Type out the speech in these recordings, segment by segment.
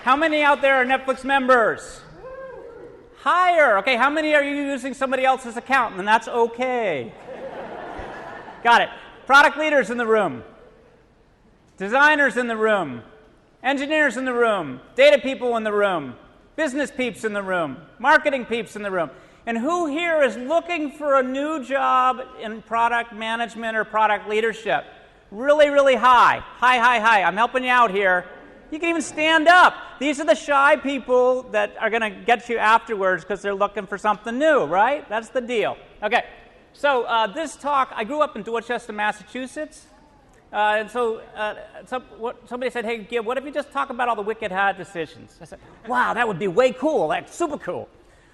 How many out there are Netflix members? Higher. Okay, how many are you using somebody else's account? And that's okay. Got it. Product leaders in the room. Designers in the room. Engineers in the room. Data people in the room. Business peeps in the room. Marketing peeps in the room. And who here is looking for a new job in product management or product leadership? Really, really high. High. I'm helping you out here. You can even stand up. These are the shy people that are going to get you afterwards because they're looking for something new, right? That's the deal. Okay, so this talk, I grew up in Dorchester, Massachusetts. And so somebody said, hey, Gib, what if you just talk about all the wicked hard decisions? I said, wow, that would be way cool. That's super cool.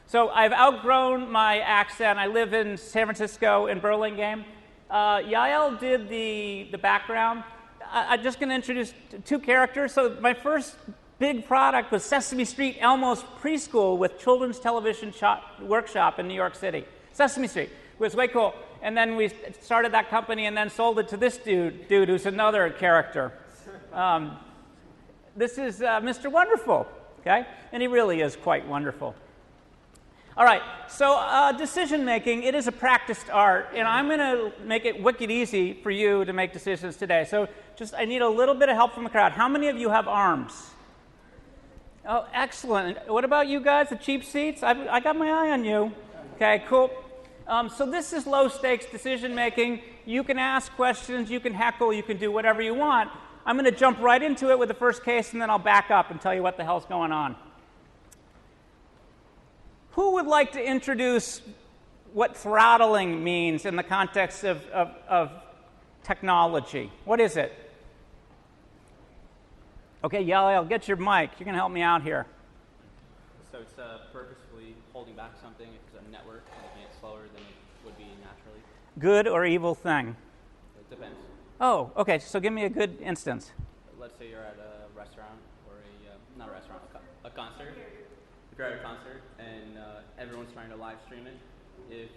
So I've outgrown my accent. I live in San Francisco in Burlingame. Yael did the background. I'm just going to introduce two characters. So my first big product was Sesame Street Elmo's Preschool with Children's Television Workshop in New York City. Sesame Street. It was way cool. And then we started that company and then sold it to this dude who's another character. This is Mr. Wonderful, okay? And he really is quite wonderful. All right, so decision making, it is a practiced art, and I'm going to make it wicked easy for you to make decisions today. So I need a little bit of help from the crowd. How many of you have arms? Oh, excellent. What about you guys, the cheap seats? I got my eye on you. Okay, cool. So this is low stakes decision making. You can ask questions, you can heckle, you can do whatever you want. I'm going to jump right into it with the first case, and then I'll back up and tell you what the hell's going on. Who would like to introduce what throttling means in the context of technology? What is it? Okay, Yael, get your mic. You're going to help me out here. So it's purposefully holding back something if it's a network, making it slower than it would be naturally. Good or evil thing? It depends. Oh, okay. So give me a good instance. Let's say you're at a restaurant or not a restaurant, a concert. If you're at a concert and everyone's trying to live stream it, if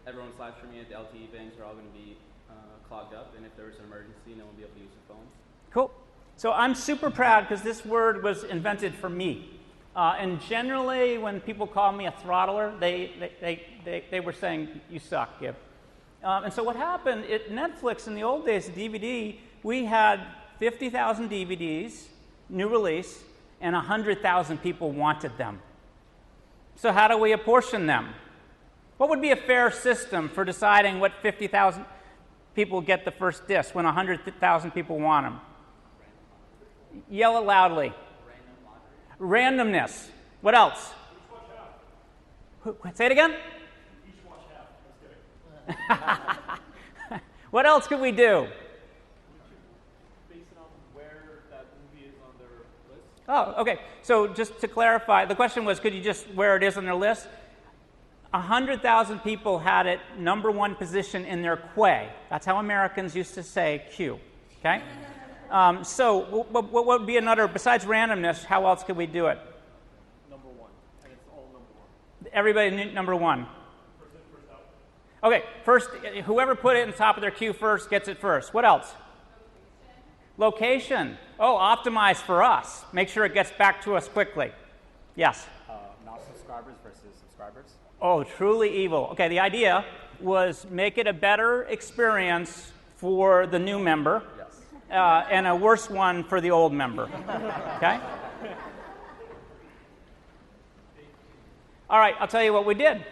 everyone's live streaming it, the LTE bands are all going to be clogged up, and if there was an emergency, no one will be able to use the phone. Cool. So I'm super proud because this word was invented for me. And generally, when people call me a throttler, they were saying, you suck, Gib. And so what happened, at Netflix in the old days, DVD, we had 50,000 DVDs, new release, and 100,000 people wanted them. So how do we apportion them? What would be a fair system for deciding what 50,000 people get the first disc when 100,000 people want them? Yell it loudly. Randomness. What else? Say it again? Each watch half. Just kidding. What else could we do? Based on where that movie is on their list. Oh, okay. So just to clarify, the question was, could you just where it is on their list? 100,000 people had it number one position in their queue. That's how Americans used to say queue. Okay? So what would be another, besides randomness, how else could we do it? Number one. And it's all number one. Everybody knew number one. First in, first out. Okay, first, whoever put it in the top of their queue first gets it first. What else? Location. Oh, optimized for us. Make sure it gets back to us quickly. Yes? Non-subscribers versus subscribers. Oh, truly evil. Okay, the idea was make it a better experience for the new member. Yes. And a worse one for the old member. Okay? All right, I'll tell you what we did.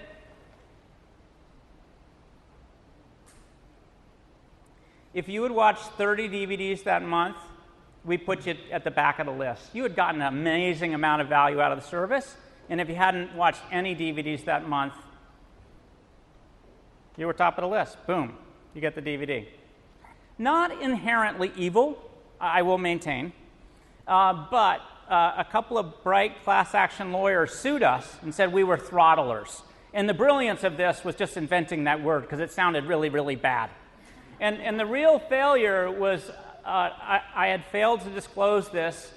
If you had watched 30 DVDs that month, we put you at the back of the list. You had gotten an amazing amount of value out of the service, and if you hadn't watched any DVDs that month, you were top of the list. Boom, you get the DVD. Not inherently evil, I will maintain, but a couple of bright class action lawyers sued us and said we were throttlers. And the brilliance of this was just inventing that word because it sounded really, really bad. And the real failure was I had failed to disclose this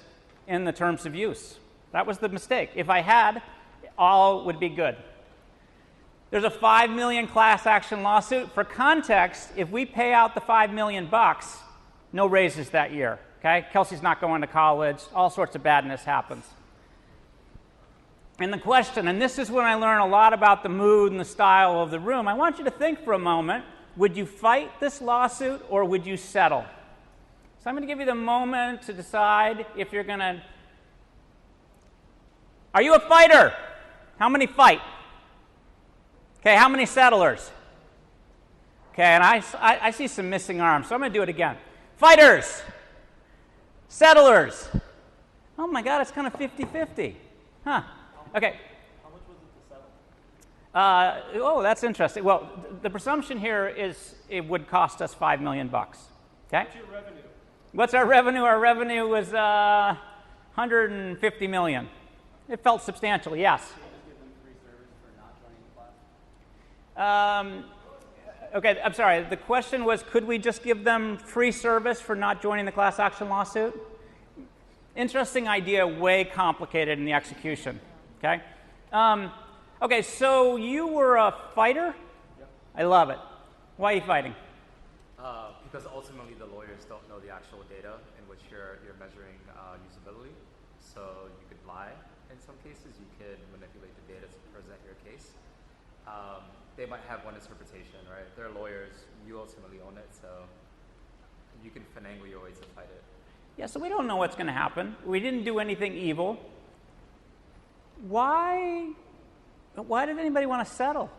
in the terms of use. That was the mistake. If I had, all would be good. There's a $5 million class action lawsuit. For context, if we pay out the $5 million, no raises that year. Okay? Kelsey's not going to college. All sorts of badness happens. And the question, and this is when I learn a lot about the mood and the style of the room, I want you to think for a moment, would you fight this lawsuit or would you settle? So I'm going to give you the moment to decide if you're going to... Are you a fighter? How many fight? Okay, how many settlers? Okay, and I see some missing arms, so I'm going to do it again. Fighters! Settlers! Oh my God, it's kind of 50-50. Huh. Okay. How much was it to settle? Oh, that's interesting. Well, the presumption here is it would cost us $5 million. Okay? What's your revenue? What's our revenue? Our revenue was $150 million. It felt substantial, yes. Just give them free service for not joining the class? Okay, I'm sorry. The question was, could we just give them free service for not joining the class action lawsuit? Interesting idea, way complicated in the execution. Okay? Okay, so you were a fighter? Yep. I love it. Why are you fighting? Because ultimately the lawyers don't know the actual data in which you're measuring usability. So you could lie in some cases. You could manipulate the data to present your case. They might have one interpretation, right? They're lawyers. You ultimately own it, so you can finagle your way to fight it. Yeah, so we don't know what's going to happen. We didn't do anything evil. Why did anybody want to settle?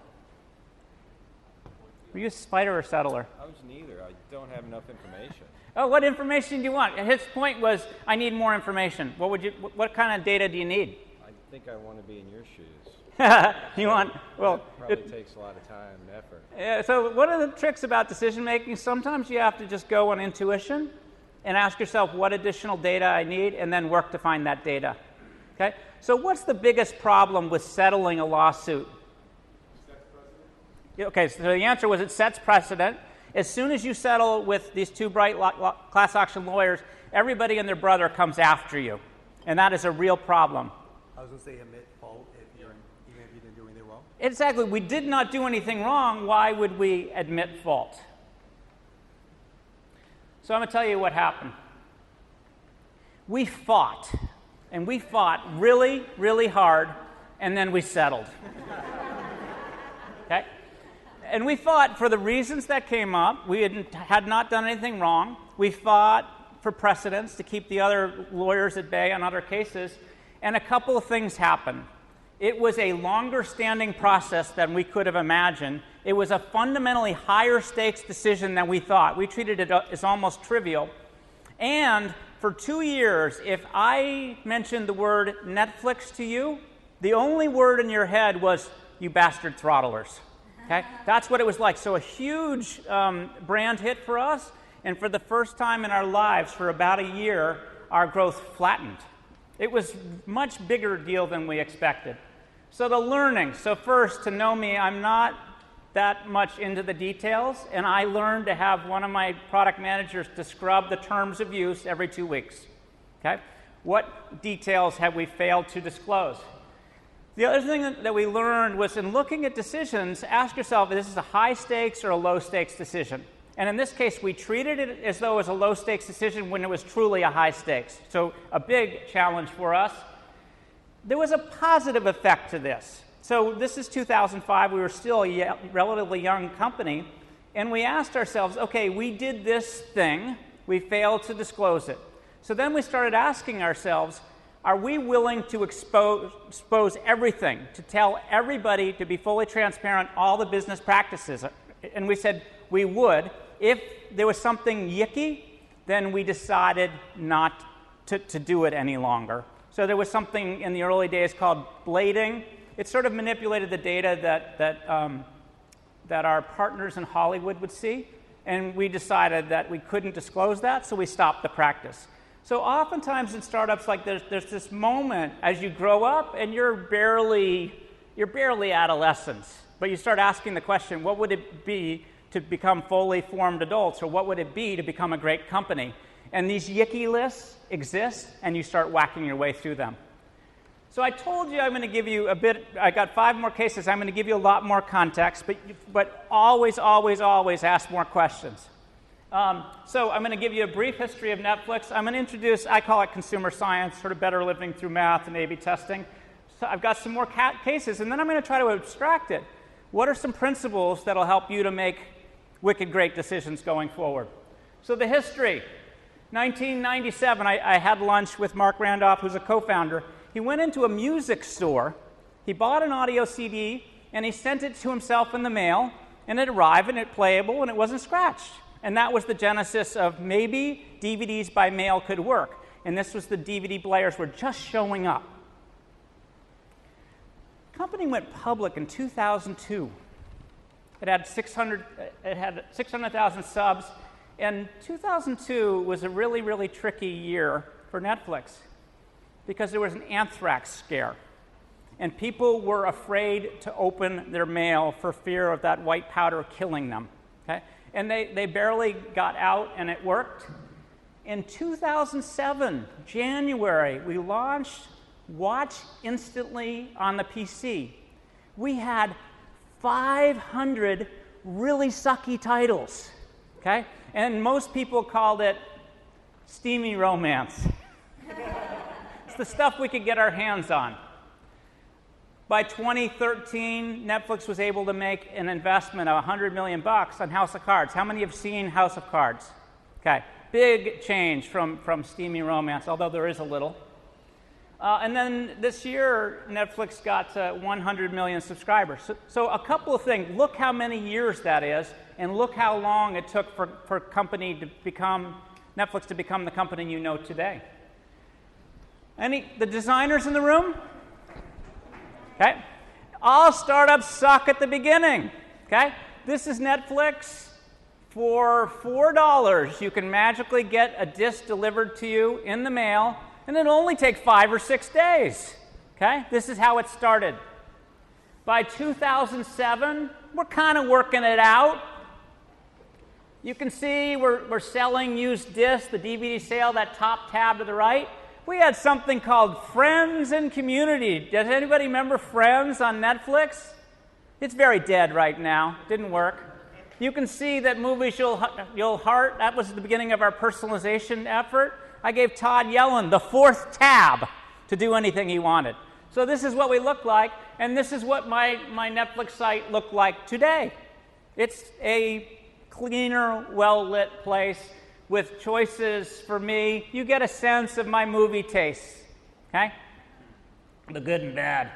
Were you a fighter or settler? I was neither. I don't have enough information. Oh, what information do you want? His point was, I need more information. What kind of data do you need? I think I want to be in your shoes. You want, well... Probably takes a lot of time and effort. Yeah, so one of the tricks about decision making, sometimes you have to just go on intuition and ask yourself what additional data I need and then work to find that data. Okay? So what's the biggest problem with settling a lawsuit? Okay, so the answer was it sets precedent. As soon as you settle with these two bright class action lawyers, everybody and their brother comes after you. And that is a real problem. I was going to say admit fault even if you didn't do anything wrong. Exactly. We did not do anything wrong. Why would we admit fault? So I'm going to tell you what happened. We fought. And we fought really, really hard, and then we settled. Okay? And we fought for the reasons that came up. We had not done anything wrong. We fought for precedence to keep the other lawyers at bay on other cases. And a couple of things happened. It was a longer standing process than we could have imagined. It was a fundamentally higher stakes decision than we thought. We treated it as almost trivial. And for 2 years, if I mentioned the word Netflix to you, the only word in your head was, you bastard throttlers. Okay? That's what it was like. So a huge brand hit for us, and for the first time in our lives, for about a year, our growth flattened. It was a much bigger deal than we expected. So the learning. So first, to know me, I'm not that much into the details, and I learned to have one of my product managers to scrub the terms of use every 2 weeks. Okay? What details have we failed to disclose? The other thing that we learned was in looking at decisions, ask yourself, is this a high stakes or a low stakes decision? And in this case, we treated it as though it was a low stakes decision when it was truly a high stakes. So a big challenge for us. There was a positive effect to this. So this is 2005. We were still a relatively young company. And we asked ourselves, okay, we did this thing. We failed to disclose it. So then we started asking ourselves, are we willing to expose everything, to tell everybody, to be fully transparent, all the business practices? And we said we would. If there was something yicky, then we decided not to do it any longer. So there was something in the early days called blading. It sort of manipulated the data that our partners in Hollywood would see, and we decided that we couldn't disclose that, so we stopped the practice. So oftentimes in startups, like there's this moment as you grow up and you're barely adolescents, but you start asking the question, what would it be to become fully formed adults, or what would it be to become a great company? And these yicky lists exist, and you start whacking your way through them. So I told you I'm going to give you a bit, I got 5 more cases, I'm going to give you a lot more context, but always, always, always ask more questions. So I'm going to give you a brief history of Netflix. I'm going to introduce, I call it consumer science, sort of better living through math and A/B testing. So I've got some more cases, and then I'm going to try to abstract it. What are some principles that will help you to make wicked great decisions going forward? So the history. 1997, I had lunch with Mark Randolph, who's a co-founder. He went into a music store, he bought an audio CD, and he sent it to himself in the mail, and it arrived, and it playable, and it wasn't scratched. And that was the genesis of maybe DVDs by mail could work. And this was the DVD players were just showing up. The company went public in 2002. It had 600,000 subs. And 2002 was a really, really tricky year for Netflix because there was an anthrax scare. And people were afraid to open their mail for fear of that white powder killing them. Okay? And they barely got out, and it worked. In 2007, January, we launched Watch Instantly on the PC. We had 500 really sucky titles. Okay? And most people called it steamy romance. It's the stuff we could get our hands on. By 2013, Netflix was able to make an investment of $100 million on House of Cards. How many have seen House of Cards? Okay, big change from steamy romance, although there is a little. And then this year, Netflix got 100 million subscribers. So a couple of things. Look how many years that is, and look how long it took for Netflix to become the company you know today. The designers in the room? Okay. All startups suck at the beginning. Okay. This is Netflix. For $4, you can magically get a disc delivered to you in the mail, and it'll only take 5 or 6 days. Okay. This is how it started. By 2007, we're kind of working it out. You can see we're selling used discs, the DVD sale, that top tab to the right. We had something called Friends and Community. Does anybody remember Friends on Netflix? It's very dead right now. Didn't work. You can see that Movies You'll Heart, that was the beginning of our personalization effort. I gave Todd Yellen the 4th tab to do anything he wanted. So this is what we look like, and this is what my Netflix site looked like today. It's a cleaner, well-lit place with choices for me. You get a sense of my movie tastes, okay? The good and bad.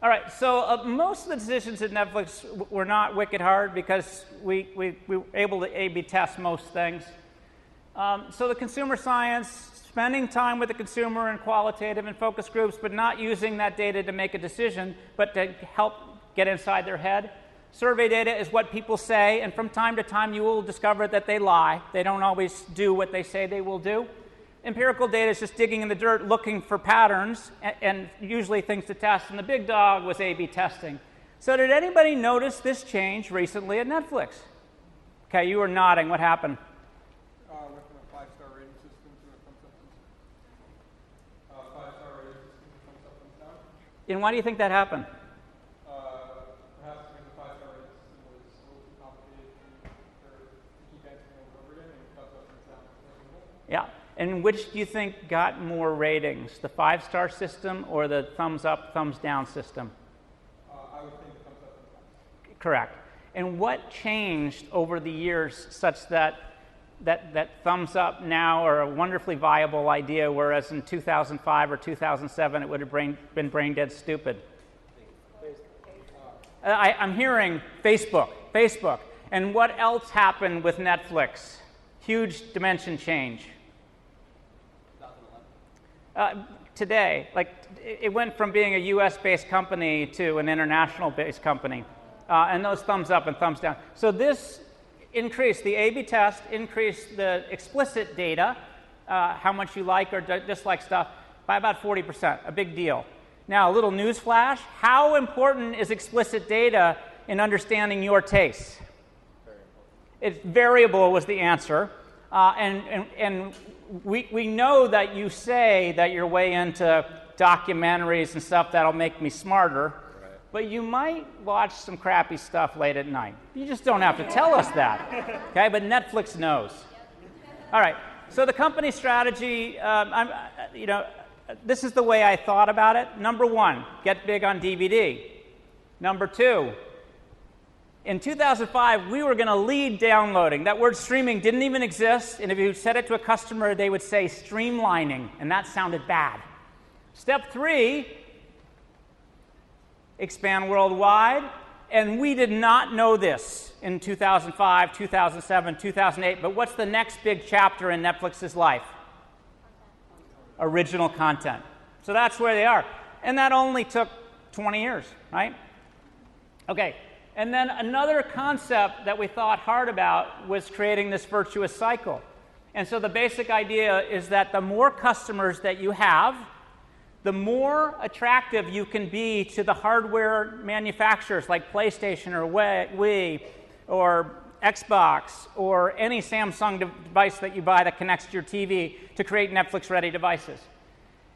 All right, so most of the decisions at Netflix were not wicked hard because we were able to A/B test most things. So the consumer science, spending time with the consumer in qualitative and focus groups, but not using that data to make a decision, but to help get inside their head. Survey data is what people say, and from time to time you will discover that they lie. They don't always do what they say they will do. Empirical data is just digging in the dirt looking for patterns and usually things to test, and the big dog was A/B testing. So did anybody notice this change recently at Netflix? Okay, you were nodding. What happened? Went from a 5-star rating system to a thumbs up, 5-star rating system to thumbs up, thumbs down. And why do you think that happened? Perhaps because the 5-star rating system was a little too complicated to keep answering over again, and thumbs up, thumbs down. Yeah. And which do you think got more ratings, the 5-star system or the thumbs up, thumbs down system? I would think thumbs up, thumbs down. Correct. And what changed over the years such that thumbs up now are a wonderfully viable idea, whereas in 2005 or 2007 it would have been brain dead stupid? I'm hearing Facebook. And what else happened with Netflix? Huge dimension change. Today, it went from being a US-based company to an international-based company, and those thumbs up and thumbs down. So this increased, the A/B test increased the explicit data, how much you like or dislike stuff, by about 40%, a big deal. Now, a little news flash, how important is explicit data in understanding your tastes? It's variable was the answer, and we know that you say that you're way into documentaries and stuff that'll make me smarter, right, but you might watch some crappy stuff late at night. You just don't have to tell us that, okay? But Netflix knows. All right, so the company strategy, this is the way I thought about it. Number one, get big on DVD. Number two, in 2005, we were going to lead downloading. That word streaming didn't even exist, and if you said it to a customer, they would say streamlining, and that sounded bad. Step three, expand worldwide, and we did not know this in 2005, 2007, 2008, but what's the next big chapter in Netflix's life? Original content. So that's where they are. And that only took 20 years, right? Okay. And then another concept that we thought hard about was creating this virtuous cycle. And so the basic idea is that the more customers that you have, the more attractive you can be to the hardware manufacturers like PlayStation or Wii or Xbox or any Samsung device that you buy that connects to your TV to create Netflix-ready devices.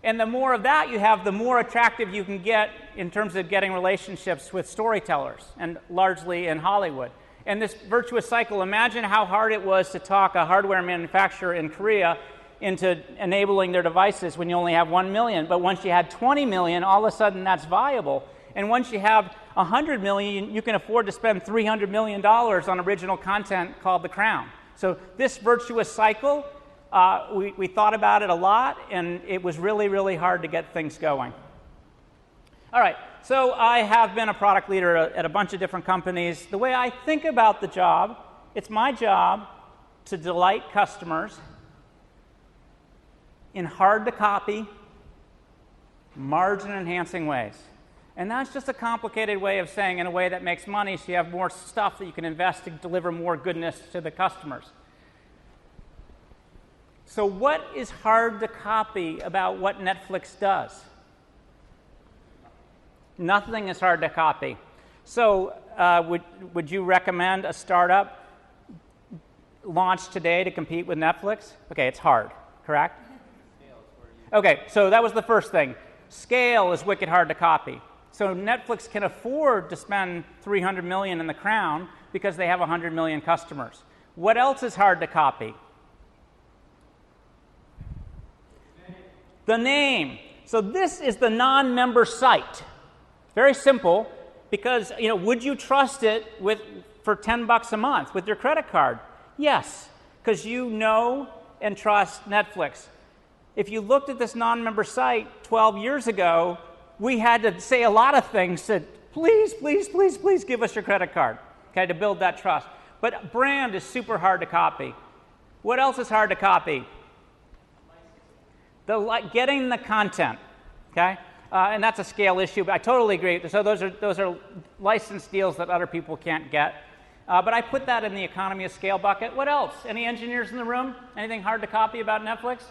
And the more of that you have, the more attractive you can get in terms of getting relationships with storytellers, and largely in Hollywood. And this virtuous cycle, imagine how hard it was to talk a hardware manufacturer in Korea into enabling their devices when you only have 1 million. But once you had 20 million, all of a sudden that's viable. And once you have 100 million, you can afford to spend $300 million on original content called The Crown. So this virtuous cycle, we thought about it a lot, and it was really, really hard to get things going. All right, so I have been a product leader at a bunch of different companies. The way I think about the job, it's my job to delight customers in hard-to-copy, margin-enhancing ways. And that's just a complicated way of saying in a way that makes money so you have more stuff that you can invest to deliver more goodness to the customers. So what is hard to copy about what Netflix does? Nothing is hard to copy. So would you recommend a startup launch today to compete with Netflix? Okay, it's hard, correct? Okay, so that was the first thing. Scale is wicked hard to copy. So Netflix can afford to spend $300 million in The Crown because they have 100 million customers. What else is hard to copy? The name. So this is the non-member site. Very simple, because would you trust it for $10 a month with your credit card? Yes, because you know and trust Netflix. If you looked at this non-member site 12 years ago, we had to say a lot of things that please, please, please, please give us your credit card, okay, to build that trust. But brand is super hard to copy. What else is hard to copy? Getting the content, okay? And that's a scale issue, but I totally agree. So those are license deals that other people can't get. But I put that in the economy of scale bucket. What else? Any engineers in the room? Anything hard to copy about Netflix?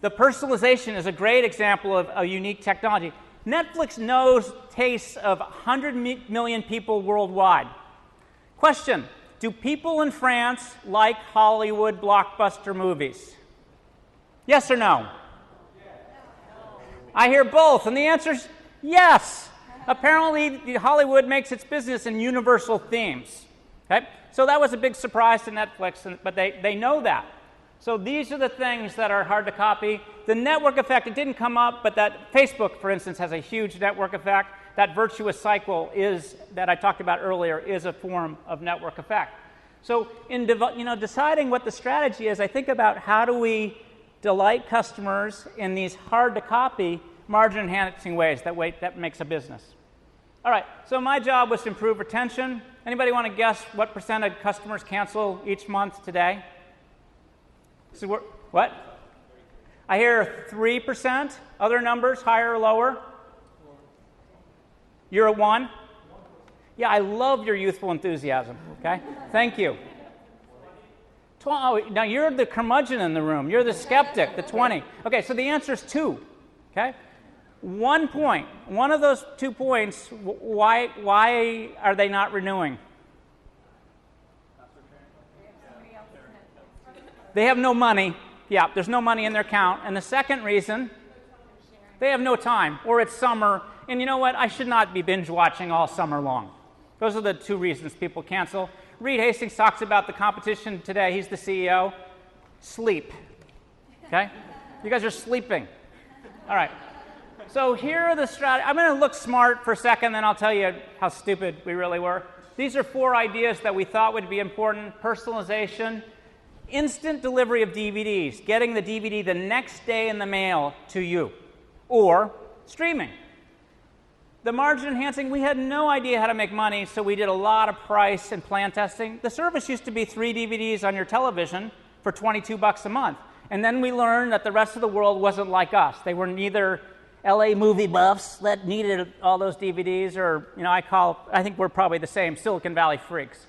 The personalization is a great example of a unique technology. Netflix knows tastes of 100 million people worldwide. Question, do people in France like Hollywood blockbuster movies? Yes or no? I hear both, and the answer is yes. Apparently, Hollywood makes its business in universal themes. Okay? So that was a big surprise to Netflix, but they know that. So these are the things that are hard to copy. The network effect, it didn't come up, but that Facebook, for instance, has a huge network effect. That virtuous cycle that I talked about earlier is a form of network effect. So in deciding what the strategy is, I think about how do we delight customers in these hard-to-copy, margin-enhancing ways that makes a business. All right, so my job was to improve retention. Anybody want to guess what % of customers cancel each month today? So what? I hear 3%. Other numbers, higher or lower? You're at 1? Yeah, I love your youthful enthusiasm, okay? Thank you. Now, you're the curmudgeon in the room. You're the skeptic, the 20. Okay, so the answer is 2, okay? 1 point. One of those 2 points, why are they not renewing? They have no money. Yeah, there's no money in their account. And the second reason, they have no time, or it's summer. And you know what? I should not be binge watching all summer long. Those are the 2 reasons people cancel. Reed Hastings talks about the competition today. He's the CEO. Sleep. Okay? You guys are sleeping. All right. So here are the strategies. I'm going to look smart for a second, then I'll tell you how stupid we really were. These are 4 ideas that we thought would be important. Personalization, instant delivery of DVDs, getting the DVD the next day in the mail to you, or streaming. The margin enhancing, we had no idea how to make money, so we did a lot of price and plan testing. The service used to be 3 DVDs on your television for $22 a month. And then we learned that the rest of the world wasn't like us. They were neither LA movie buffs that needed all those DVDs, or, I think we're probably the same, Silicon Valley freaks.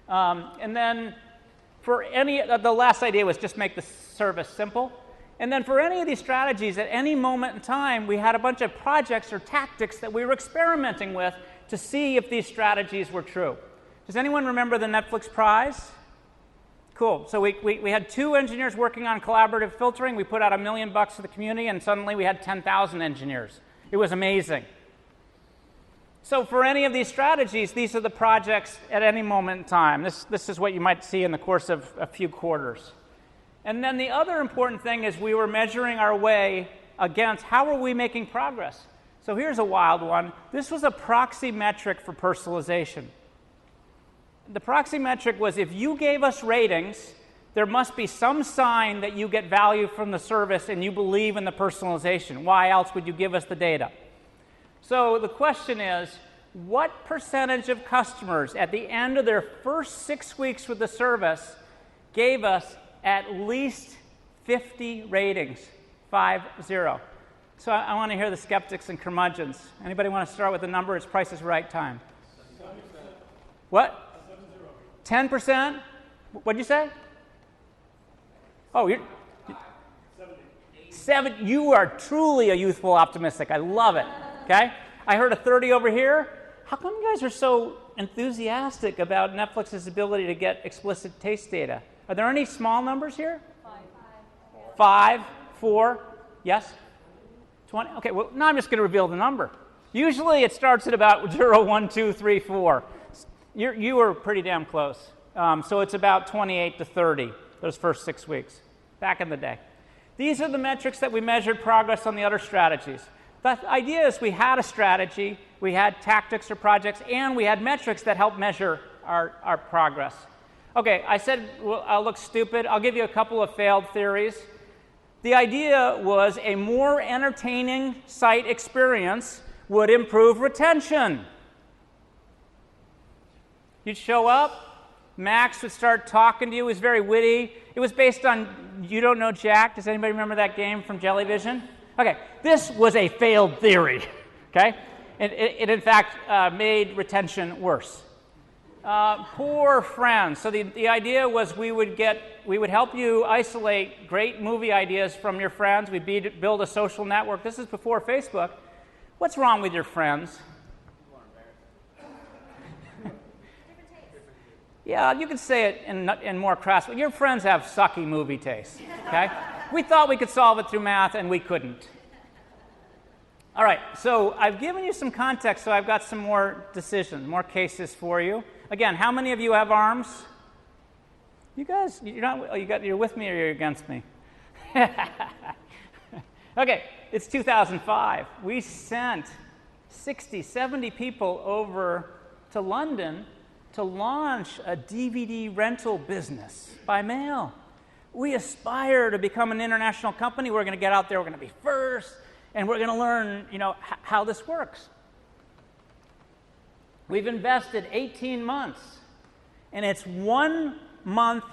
And then the last idea was just make the service simple. And then for any of these strategies, at any moment in time, we had a bunch of projects or tactics that we were experimenting with to see if these strategies were true. Does anyone remember the Netflix prize? Cool. So we had 2 engineers working on collaborative filtering. We put out $1 million to the community, and suddenly we had 10,000 engineers. It was amazing. So for any of these strategies, these are the projects at any moment in time. This is what you might see in the course of a few quarters. And then the other important thing is we were measuring our way against how are we making progress. So here's a wild one. This was a proxy metric for personalization. The proxy metric was if you gave us ratings, there must be some sign that you get value from the service and you believe in the personalization. Why else would you give us the data? So the question is, what percentage of customers at the end of their first 6 weeks with the service gave us at least 50 ratings? 50. So I want to hear the skeptics and curmudgeons. Anybody want to start with a number? It's Price is Right time. 70%. What? 10%? What'd you say? Oh, you're 7. You are truly a youthful optimistic. I love it. Okay? I heard a 30 over here. How come you guys are so enthusiastic about Netflix's ability to get explicit taste data? Are there any small numbers here? 5, 4. Yes? 20? Okay, well, now I'm just going to reveal the number. Usually it starts at about 0, 1, 2, 3, 4. You were pretty damn close. So it's about 28 to 30, those first 6 weeks, back in the day. These are the metrics that we measured progress on the other strategies. The idea is we had a strategy, we had tactics or projects, and we had metrics that help measure our progress. Okay, I said I'll look stupid. I'll give you a couple of failed theories. The idea was a more entertaining site experience would improve retention. You'd show up, Max would start talking to you. It was very witty. It was based on You Don't Know Jack. Does anybody remember that game from Jellyvision? Okay, this was a failed theory, okay? It in fact, made retention worse. Poor friends. So the idea was we would help you isolate great movie ideas from your friends. We'd build a social network. This is before Facebook. What's wrong with your friends? Yeah, you could say it in more crass. Your friends have sucky movie tastes, okay? We thought we could solve it through math, and we couldn't. All right, so I've given you some context, so I've got some more decisions, more cases for you. Again, how many of you have arms? You guys, you're with me or you're against me? Okay, it's 2005. We sent 60, 70 people over to London to launch a DVD rental business by mail. We aspire to become an international company. We're going to get out there. We're going to be first, and we're going to learn, how this works. We've invested 18 months, and it's 1 month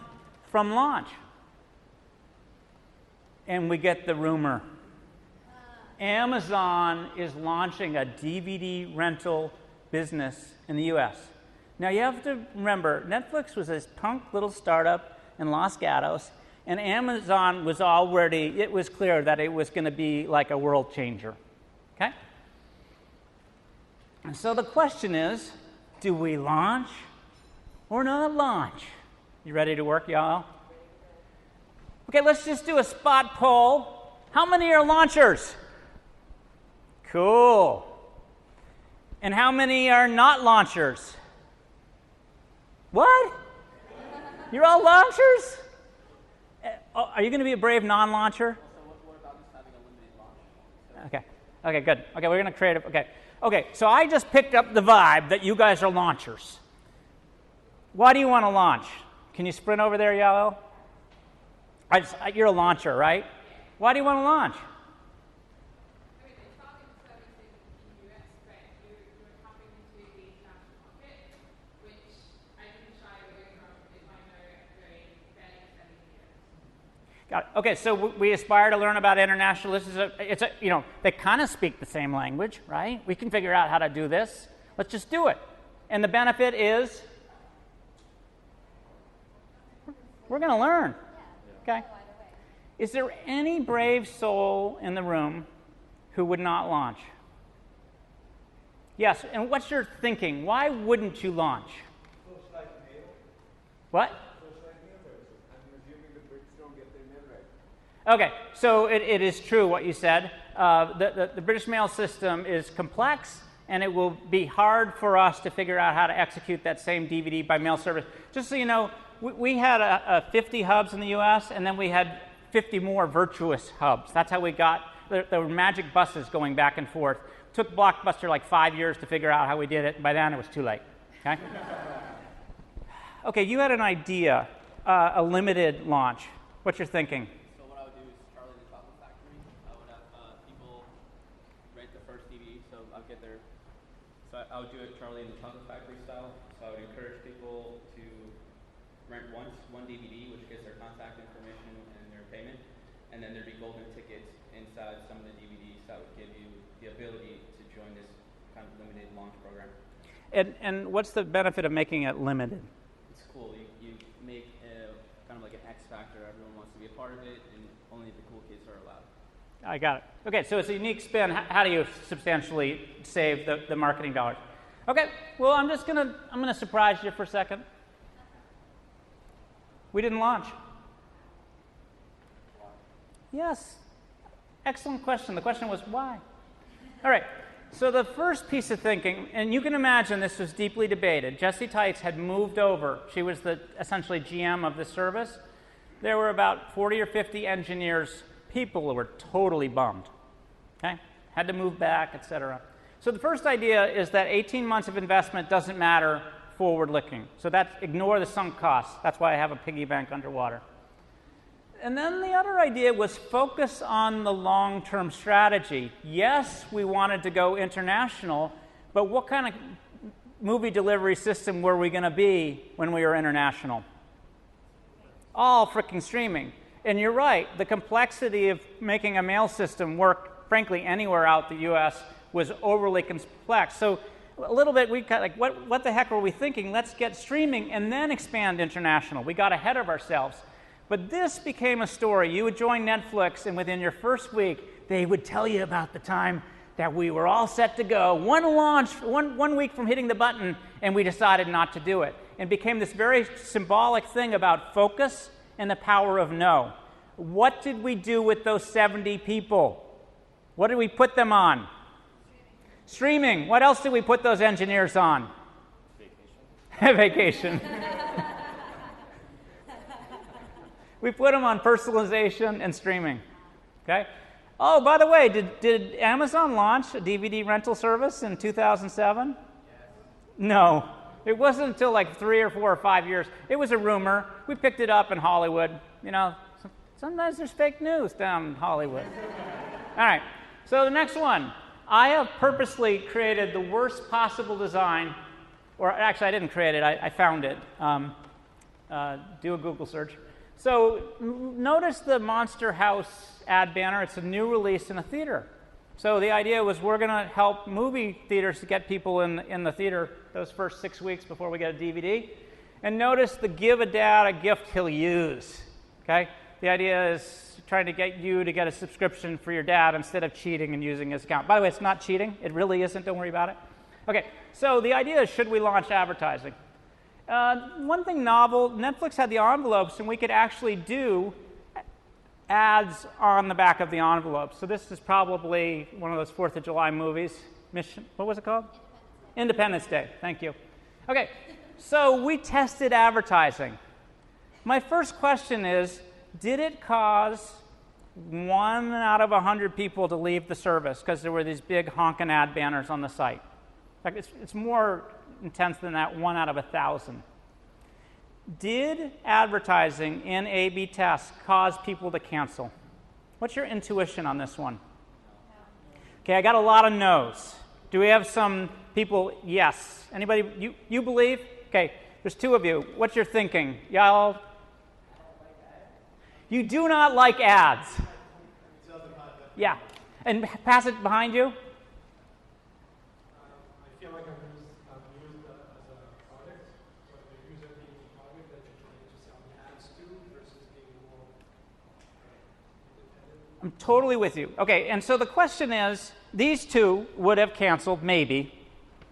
from launch. And we get the rumor. Amazon is launching a DVD rental business in the US. Now, you have to remember, Netflix was this punk little startup in Los Gatos, and Amazon was it was clear that it was going to be like a world changer, okay? And so the question is, do we launch or not launch? You ready to work, y'all? Okay, let's just do a spot poll. How many are launchers? Cool. And how many are not launchers? What? You're all launchers? Are you going to be a brave non-launcher? So what about Okay. Okay, good. Okay, we're going to create a... Okay. Okay, so I just picked up the vibe that you guys are launchers. Why do you want to launch? Can you sprint over there, Yael? You're a launcher, right? Why do you want to launch? I mean, it's talking to services in the US, but you're tapping into the international market, which I can shy away from if I know very fairly extended years. Got it. Okay, so we aspire to learn about international. They kind of speak the same language, right? We can figure out how to do this. Let's just do it. And the benefit is we're going to learn. Okay. Is there any brave soul in the room who would not launch? Yes, and what's your thinking? Why wouldn't you launch? What? Okay, so it is true what you said. The British mail system is complex, and it will be hard for us to figure out how to execute that same DVD by mail service. Just so you know, we had 50 hubs in the US, and then we had 50 more virtuous hubs. That's how we got, there were magic buses going back and forth. It took Blockbuster like 5 years to figure out how we did it, and by then it was too late. Okay? Okay, you had an idea, a limited launch. What's your thinking? So what I would do is Charlie and the Chocolate Factory. I would have people rent the first DVD, so I'll get their... So I would do it Charlie and the Chocolate Factory style. So I would encourage people to rent one DVD, which gets their contact information and their payment, and then there'd be golden tickets inside some of the DVDs that would give you the ability to join this kind of limited launch program. And what's the benefit of making it limited? It's cool. You make kind of like an X factor. Everyone wants to be a part of it, and only the cool kids are allowed. I got it. Okay, so it's a unique spin. How do you substantially save the marketing dollars? Okay, well, I'm gonna surprise you for a second. We didn't launch. Yes. Excellent question. The question was why? All right. So the first piece of thinking, and you can imagine this was deeply debated. Jessie Tights had moved over. She was the essentially GM of the service. There were about 40 or 50 engineers, people who were totally bummed. Okay? Had to move back, etc. So the first idea is that 18 months of investment doesn't matter forward-looking. So that's ignore the sunk costs. That's why I have a piggy bank underwater. And then the other idea was focus on the long-term strategy. Yes, we wanted to go international, but what kind of movie delivery system were we going to be when we were international? All freaking streaming. And you're right, the complexity of making a mail system work, frankly, anywhere out the US was overly complex. So a little bit, we got like, what the heck were we thinking? Let's get streaming and then expand international. We got ahead of ourselves. But this became a story. You would join Netflix, and within your first week, they would tell you about the time that we were all set to go. One week from hitting the button, and we decided not to do it. And became this very symbolic thing about focus and the power of no. What did we do with those 70 people? What did we put them on? Streaming. What else did we put those engineers on? Vacation. We put them on personalization and streaming. Okay? Oh, by the way, did Amazon launch a DVD rental service in 2007? Yes. No. It wasn't until like 3 or 4 or 5 years. It was a rumor. We picked it up in Hollywood. You know, sometimes there's fake news down in Hollywood. All right. So the next one. I have purposely created the worst possible design, or actually I didn't create it, I found it. Do a Google search. So notice the Monster House ad banner. It's a new release in a theater. So the idea was we're going to help movie theaters to get people in the theater those first 6 weeks before we get a DVD. And notice the give a dad a gift he'll use. Okay? The idea is trying to get you to get a subscription for your dad instead of cheating and using his account. By the way, it's not cheating. It really isn't. Don't worry about it. Okay, so the idea is, should we launch advertising? One thing novel, Netflix had the envelopes, and we could actually do ads on the back of the envelope. So this is probably one of those 4th of July movies. What was it called? Independence Day. Thank you. Okay, so we tested advertising. My first question is, did it cause 1 out of 100 people to leave the service because there were these big honking ad banners on the site. In fact, it's more intense than that, 1 out of 1,000. Did advertising in A/B tests cause people to cancel? What's your intuition on this one? Okay, I got a lot of no's. Do we have some people? Yes. Anybody? You believe? Okay, there's 2 of you. What's your thinking? Y'all? You do not like ads. Yeah. And pass it behind you. I feel like I'm used as a product, so the user being the product that you're trying to sell the ads to versus being more independent. I'm totally with you. Okay, and so the question is, these 2 would have canceled, maybe.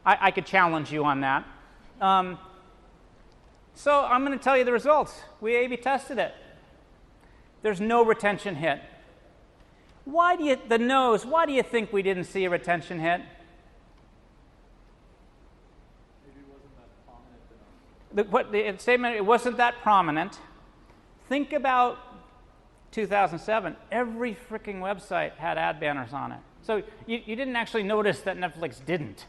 I could challenge you on that. So I'm going to tell you the results. We A/B tested it. There's no retention hit. Why do you think we didn't see a retention hit? Maybe it wasn't that prominent enough. The statement, it wasn't that prominent. Think about 2007. Every freaking website had ad banners on it. So you didn't actually notice that Netflix didn't.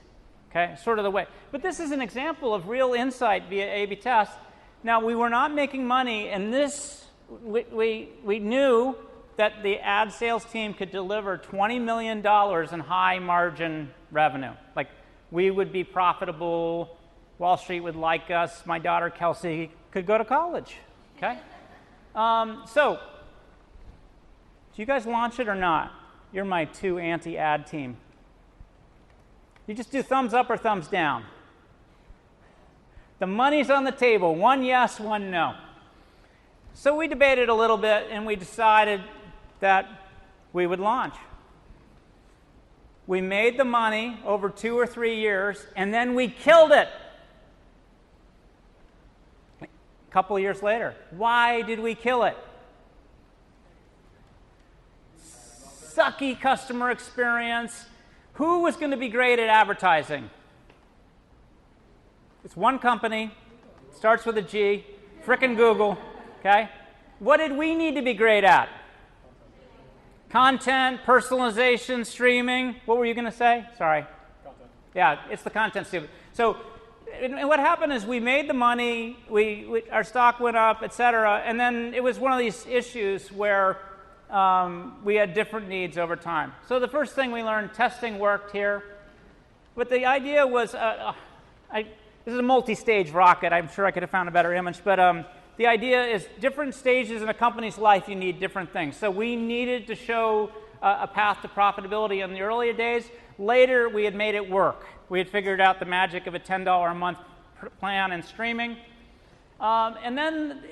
Okay, sort of the way. But this is an example of real insight via A/B test. Now, we were not making money, and this, we knew that the ad sales team could deliver $20 million in high margin revenue. Like, we would be profitable, Wall Street would like us, my daughter Kelsey could go to college. Okay? So, do you guys launch it or not? You're my 2 anti-ad team. You just do thumbs up or thumbs down. The money's on the table. 1 yes, 1 no. So we debated a little bit, and we decided that we would launch. We made the money over 2 or 3 years, and then we killed it. A couple of years later. Why did we kill it? Sucky customer experience. Who was going to be great at advertising? It's one company, starts with a G, frickin' Google, okay? What did we need to be great at? Content, personalization, streaming. What were you going to say? Sorry. Content. Yeah, it's the content, Steve. So, and what happened is we made the money, our stock went up, et cetera, and then it was one of these issues where we had different needs over time. So the first thing we learned, testing worked here. But the idea was, this is a multi-stage rocket. I'm sure I could have found a better image. But the idea is different stages in a company's life, you need different things. So we needed to show a path to profitability in the earlier days. Later, we had made it work. We had figured out the magic of a $10 a month plan and streaming. And then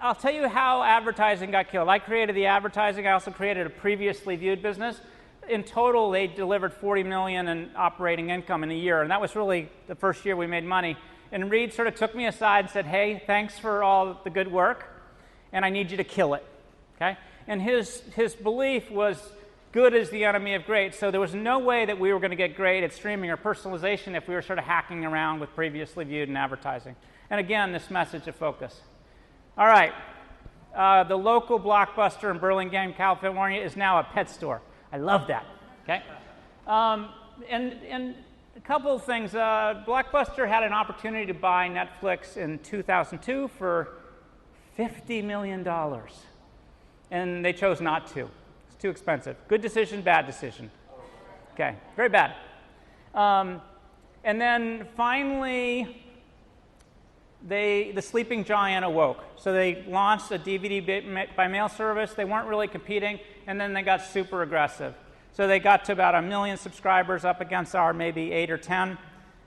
I'll tell you how advertising got killed. I created the advertising. I also created a previously viewed business. In total, they delivered $40 million in operating income in a year, and that was really the first year we made money. And Reed sort of took me aside and said, hey, thanks for all the good work, and I need you to kill it. Okay? And his belief was good is the enemy of great, so there was no way that we were going to get great at streaming or personalization if we were sort of hacking around with previously viewed and advertising. And again, this message of focus. All right, the local Blockbuster in Burlingame, California is now a pet store. I love that, okay? And a couple of things. Blockbuster had an opportunity to buy Netflix in 2002 for $50 million, and they chose not to. It's too expensive. Good decision, bad decision. Okay, very bad. And then finally, the sleeping giant awoke. So they launched a DVD by mail service. They weren't really competing, and then they got super aggressive. So they got to about 1 million subscribers up against our maybe 8 or 10.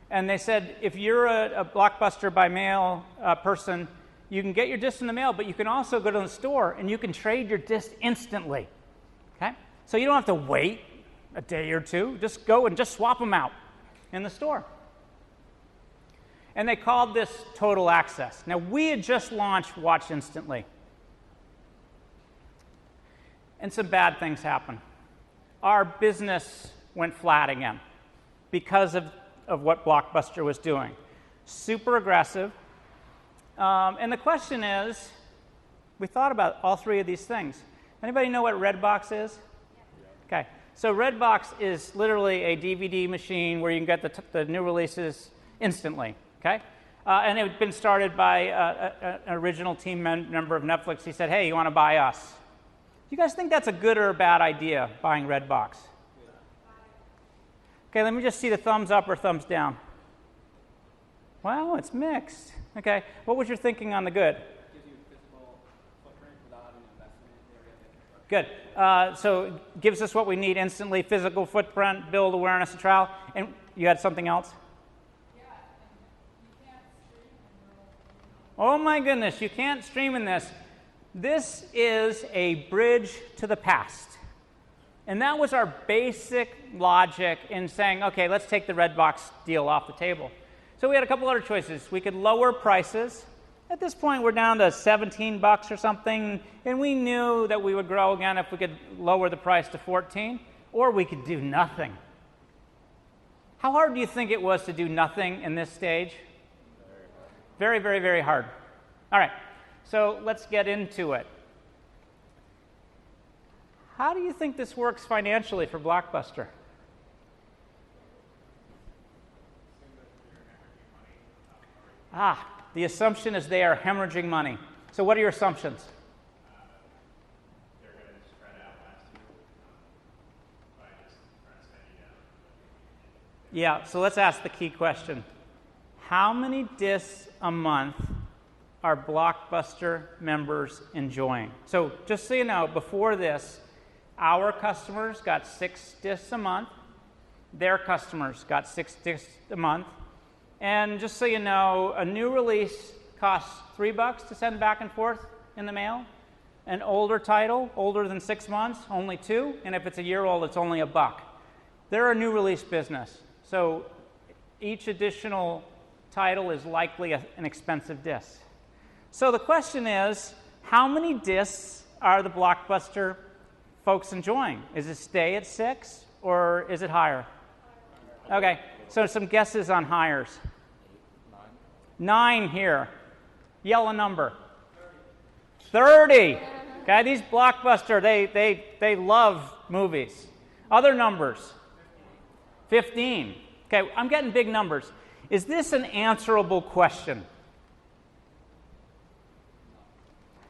And they said, if you're a Blockbuster by mail person, you can get your discs in the mail, but you can also go to the store and you can trade your disc instantly. Okay? So you don't have to wait a day or two. Just go and just swap them out in the store. And they called this Total Access. Now, we had just launched Watch Instantly. And some bad things happened. Our business went flat again because of what Blockbuster was doing. Super aggressive. And the question is, we thought about all three of these things. Anybody know what Redbox is? Okay, so Redbox is literally a DVD machine where you can get the new releases instantly, okay? And it had been started by an original team member of Netflix. He said, hey, you want to buy us? Do you guys think that's a good or a bad idea, buying Redbox? Okay, let me just see the thumbs up or thumbs down. Well, it's mixed. Okay, what was your thinking on the good? Gives you a physical footprint without an investment area. Good. So it gives us what we need instantly, physical footprint, build awareness and trial. And you had something else? Yeah, and you can't stream and Oh my goodness, you can't stream in this. This is a bridge to the past. And that was our basic logic in saying, okay, let's take the Redbox deal off the table. So we had a couple other choices. We could lower prices. At this point, we're down to $17 or something, and we knew that we would grow again if we could lower the price to $14, or we could do nothing. How hard do you think it was to do nothing in this stage? Very, very, very hard. All right, so let's get into it. How do you think this works financially for Blockbuster? The assumption is they are hemorrhaging money. So what are your assumptions? They're going to spread out last year by just spending down. Yeah, so let's ask the key question. How many discs a month are Blockbuster members enjoying? So just so you know, before this, our customers got 6 discs a month. Their customers got 6 discs a month. And just so you know, a new release costs $3 to send back and forth in the mail. An older title, older than 6 months, only $2. And if it's a year old, it's only $1. They're a new release business. So each additional title is likely an expensive disc. So the question is, how many discs are the Blockbuster folks enjoying? Is it stay at 6 or is it higher? Okay, so some guesses on hires. 9 here. Yell a number. 30. Okay, these Blockbuster, they love movies. Other numbers. 15. Okay, I'm getting big numbers. Is this an answerable question?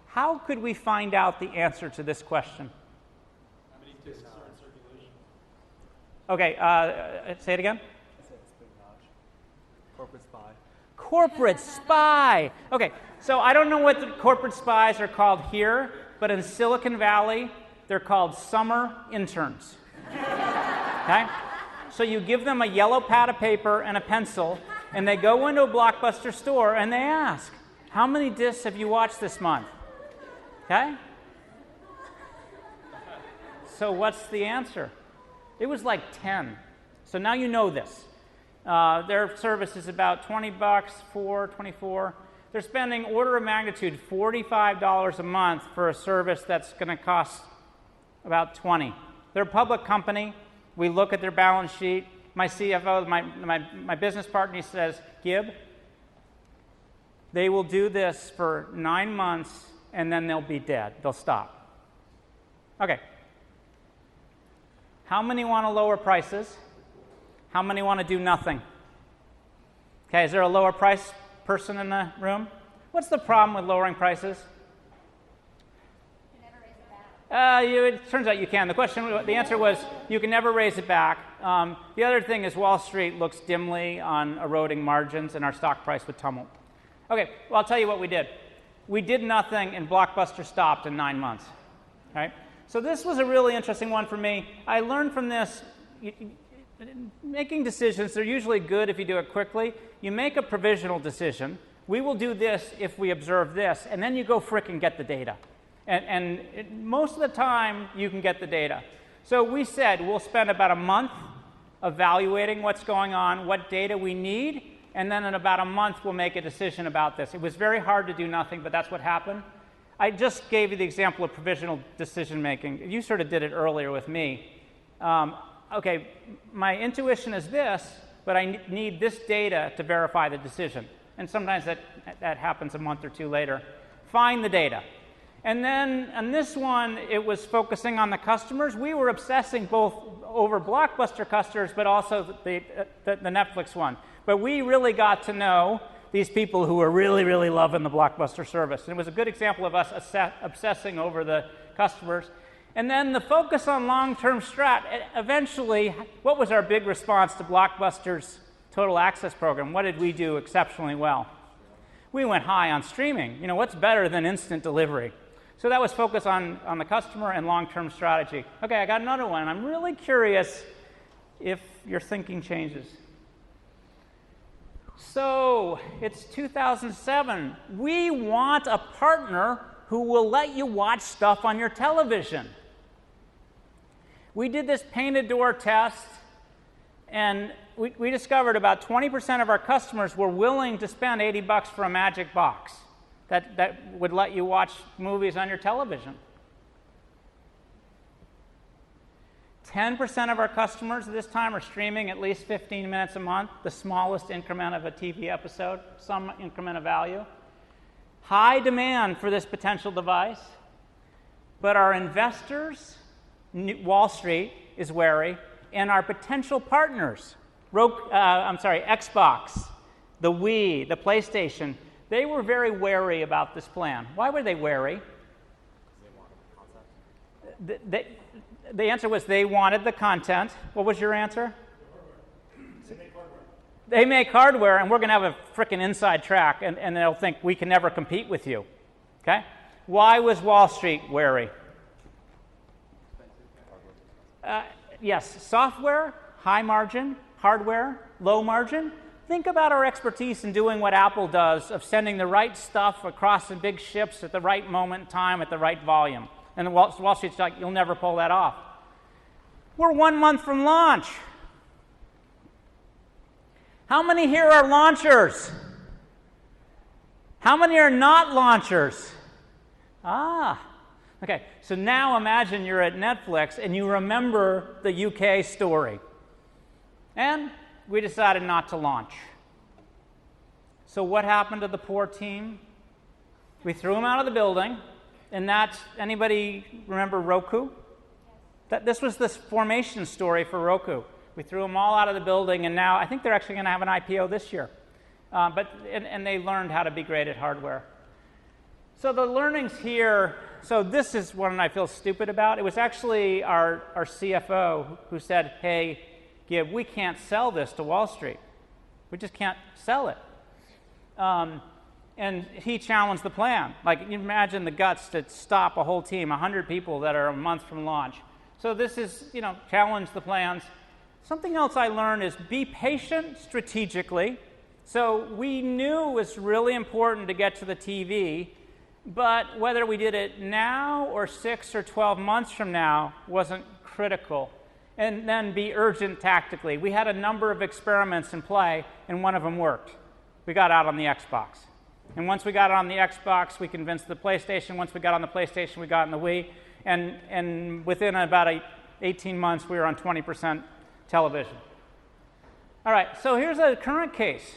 How could we find out the answer to this question? How many discs are in circulation? Okay, say it again. It's big notch. Corporate spy. Corporate spy. Okay, so I don't know what the corporate spies are called here, but in Silicon Valley, they're called summer interns. Okay? So you give them a yellow pad of paper and a pencil, and they go into a Blockbuster store and they ask, how many discs have you watched this month? Okay? So what's the answer? It was like 10. So now you know this. Their service is about $20 for 24. They're spending order of magnitude $45 a month for a service that's going to cost about $20. They're a public company. We look at their balance sheet. My CFO, my business partner, he says, Gib, they will do this for 9 months and then they'll be dead. They'll stop. Okay. How many want to lower prices? How many want to do nothing? Okay, is there a lower price person in the room? What's the problem with lowering prices? you never raise it back. It turns out you can. The answer was you can never raise it back. The other thing is Wall Street looks dimly on eroding margins, and our stock price would tumble. Okay, well, I'll tell you what we did. We did nothing, and Blockbuster stopped in 9 months. Right? So this was a really interesting one for me. I learned from this, making decisions, they're usually good if you do it quickly. You make a provisional decision. We will do this if we observe this, and then you go frickin' get the data. And most of the time, you can get the data. So we said we'll spend about a month evaluating what's going on, what data we need, and then in about a month, we'll make a decision about this. It was very hard to do nothing, but that's what happened. I just gave you the example of provisional decision making. You sort of did it earlier with me. Okay, my intuition is this, but I need this data to verify the decision. And sometimes that happens a month or two later. Find the data. And then on this one, it was focusing on the customers. We were obsessing both over Blockbuster customers, but also the Netflix one. But we really got to know these people who were really, really loving the Blockbuster service. And it was a good example of us obsessing over the customers. And then the focus on long-term strat. Eventually, what was our big response to Blockbuster's Total Access program? What did we do exceptionally well? We went high on streaming. You know, what's better than instant delivery? So that was focus on the customer and long-term strategy. Okay, I got another one. I'm really curious if your thinking changes. So it's 2007. We want a partner who will let you watch stuff on your television. We did this painted door test, and we discovered about 20% of our customers were willing to spend $80 for a magic box that would let you watch movies on your television. 10% of our customers at this time are streaming at least 15 minutes a month, the smallest increment of a TV episode, some increment of value. High demand for this potential device, but our investors, Wall Street is wary, and our potential partners, Xbox, the Wii, the PlayStation, they were very wary about this plan. Why were they wary? The answer was they wanted the content. What was your answer? They make hardware. They make hardware, and we're going to have a frickin' inside track, and they'll think we can never compete with you. Okay? Why was Wall Street wary? Yes, software, high margin, hardware, low margin. Think about our expertise in doing what Apple does, of sending the right stuff across the big ships at the right moment in time at the right volume. And Wall Street's like, you'll never pull that off. We're 1 month from launch. How many here are launchers? How many are not launchers? Okay, so now imagine you're at Netflix and you remember the UK story. And we decided not to launch. So what happened to the poor team? We threw them out of the building, and that's, anybody remember Roku? This was the formation story for Roku. We threw them all out of the building, and now I think they're actually going to have an IPO this year. And they learned how to be great at hardware. So the learnings here, so this is one I feel stupid about. It was actually our CFO who said, hey, Gib, we can't sell this to Wall Street. We just can't sell it. And he challenged the plan. Like, you imagine the guts to stop a whole team, 100 people that are a month from launch. So this is, challenge the plans. Something else I learned is be patient strategically. So we knew it was really important to get to the TV, but whether we did it now or 6 or 12 months from now wasn't critical. And then be urgent tactically. We had a number of experiments in play, and one of them worked. We got out on the Xbox. And once we got on the Xbox, we convinced the PlayStation. Once we got on the PlayStation, we got on the Wii. And within about 18 months, we were on 20% television. All right, so here's a current case.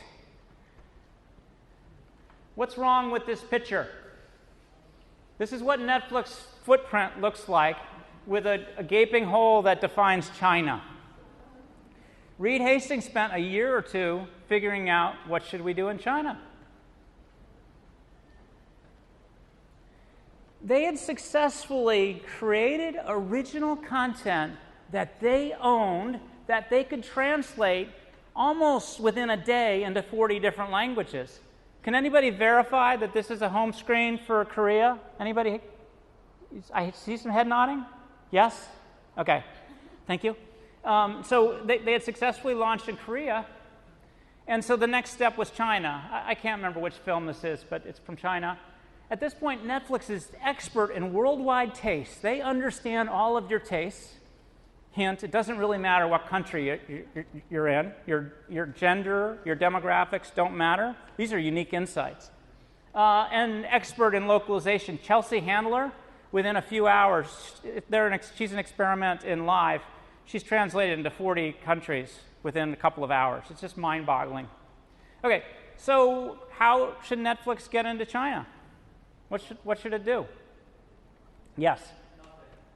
What's wrong with this picture? This is what Netflix footprint looks like, with a gaping hole that defines China. Reed Hastings spent a year or two figuring out what should we do in China. They had successfully created original content that they owned, that they could translate almost within a day into 40 different languages. Can anybody verify that this is a home screen for Korea? Anybody? I see some head nodding. Yes? Okay. Thank you. So they had successfully launched in Korea, and so the next step was China. I can't remember which film this is, but it's from China. At this point, Netflix is expert in worldwide taste. They understand all of your tastes. Hint, it doesn't really matter what country you're in. Your gender, your demographics don't matter. These are unique insights. And expert in localization. Chelsea Handler, within a few hours, she's an experiment in live. She's translated into 40 countries within a couple of hours. It's just mind-boggling. Okay, so how should Netflix get into China? What should it do? Yes.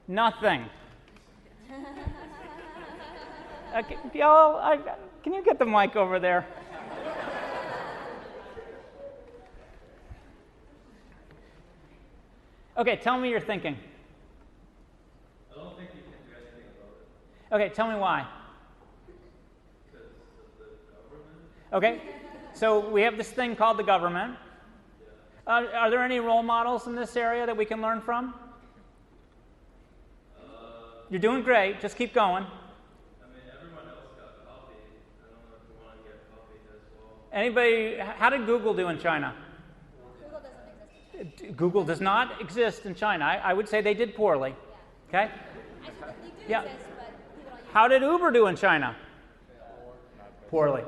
Nothing. Y'all, can you get the mic over there? Okay, tell me you're thinking. I don't think you can do anything about it. Okay, tell me why. Because of the government. Okay, so we have this thing called the government. Are there any role models in this area that we can learn from? You're doing great. Just keep going. I mean, everyone else got copied. I don't know if you want to get copied as well. Anybody? How did Google do in China? Google doesn't exist. Google does not exist in China. I would say they did poorly. Okay. Actually, they do Yeah. exist, but people don't use How did Uber do in China? Poorly.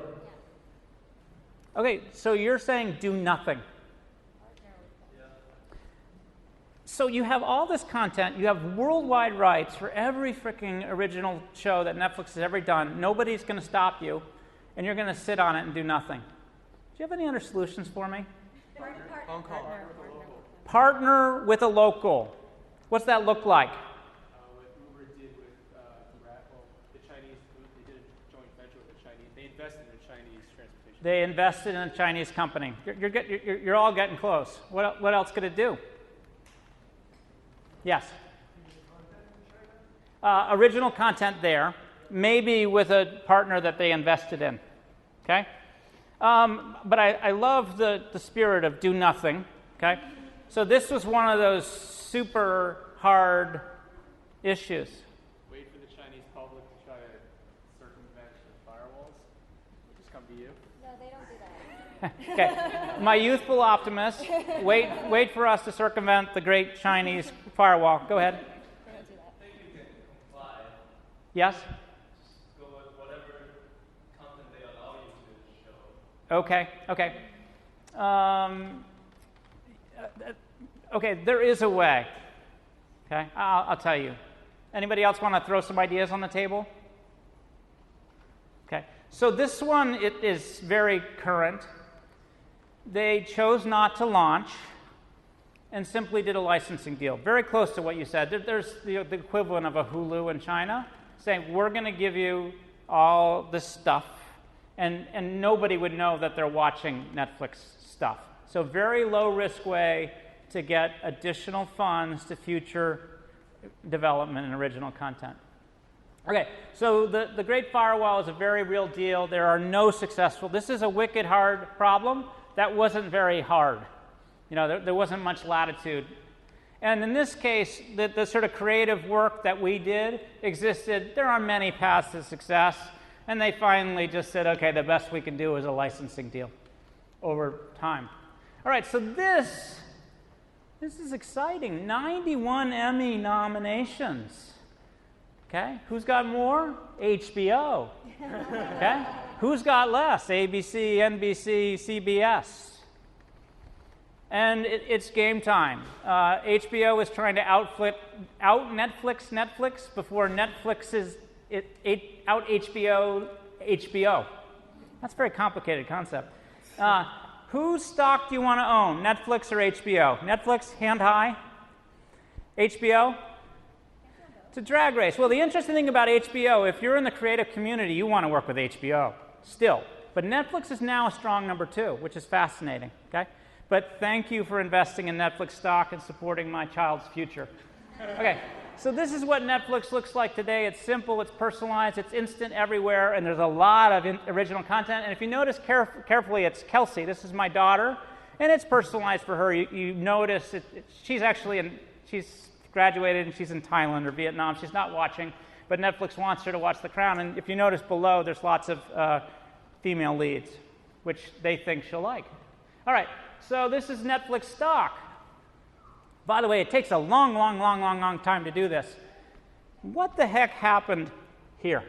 Okay, so you're saying do nothing. So you have all this content, you have worldwide rights for every freaking original show that Netflix has ever done. Nobody's going to stop you, and you're going to sit on it and do nothing. Do you have any other solutions for me? Partner with a local. What's that look like? What Uber did with the Chinese, they did a joint venture with the Chinese. They invested in the Chinese transportation. They invested in a Chinese company. You're all getting close. What else could it do? Yes. Original content there, maybe with a partner that they invested in. Okay? But I love the spirit of do nothing. Okay? So this was one of those super hard issues. Wait for the Chinese public to try to circumvent the firewalls. We'll just come to you. No, they don't do that. Okay. My youthful optimist, wait for us to circumvent the great Chinese firewall. Go ahead. They don't do that. I think you can comply. Yes? Just go with whatever content they allow you to show. Okay. Okay, there is a way. Okay, I'll tell you. Anybody else want to throw some ideas on the table? Okay, so this one, it is very current. They chose not to launch and simply did a licensing deal. Very close to what you said. There's the equivalent of a Hulu in China saying, we're going to give you all this stuff, and nobody would know that they're watching Netflix stuff. So very low-risk way to get additional funds to future development and original content. Okay, so the Great Firewall is a very real deal. There are no successful. This is a wicked hard problem. That wasn't very hard. You know, there wasn't much latitude. And in this case, the sort of creative work that we did existed. There are many paths to success. And they finally just said, okay, the best we can do is a licensing deal over time. All right, so this is exciting. 91 Emmy nominations. Okay, who's got more? HBO. Okay, who's got less? ABC, NBC, CBS. And it's game time. HBO is trying to out Netflix before Netflix is out HBO. That's a very complicated concept. Whose stock do you want to own, Netflix or HBO? Netflix, hand high. HBO? It's a drag race. Well, the interesting thing about HBO, if you're in the creative community, you want to work with HBO still. But Netflix is now a strong number 2, which is fascinating. Okay? But thank you for investing in Netflix stock and supporting my child's future. Okay, so this is what Netflix looks like today. It's simple, it's personalized, it's instant everywhere, and there's a lot of original content. And if you notice carefully, it's Kelsey. This is my daughter, and it's personalized for her. You notice she's graduated and she's in Thailand or Vietnam. She's not watching, but Netflix wants her to watch The Crown. And if you notice below, there's lots of female leads, which they think she'll like. All right, so this is Netflix stock. By the way, it takes a long time to do this. What the heck happened here?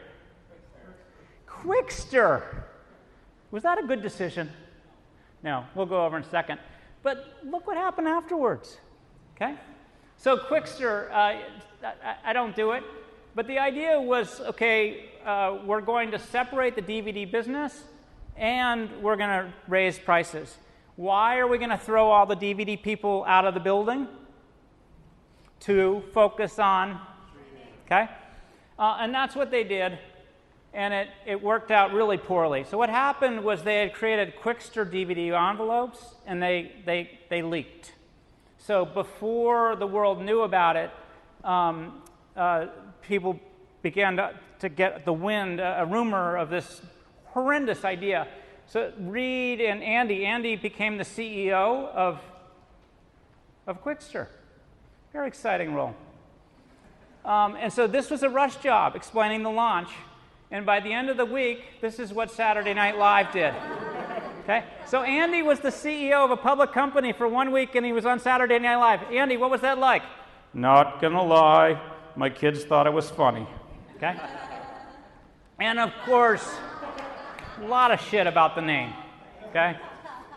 Quickster. Was that a good decision? No, we'll go over in a second. But look what happened afterwards. Okay? So Quickster, I don't do it. But the idea was, okay, we're going to separate the DVD business and we're going to raise prices. Why are we going to throw all the DVD people out of the building? to focus on, okay? And that's what they did, and it worked out really poorly. So what happened was they had created Quickster DVD envelopes, and they leaked. So before the world knew about it, people began to get the wind, a rumor of this horrendous idea. So Reed and Andy became the CEO of Quickster. Very exciting role. And so this was a rush job, explaining the launch. And by the end of the week, this is what Saturday Night Live did. Okay? So Andy was the CEO of a public company for 1 week, and he was on Saturday Night Live. Andy, what was that like? Not gonna lie, my kids thought it was funny. Okay? And of course, a lot of shit about the name. Okay?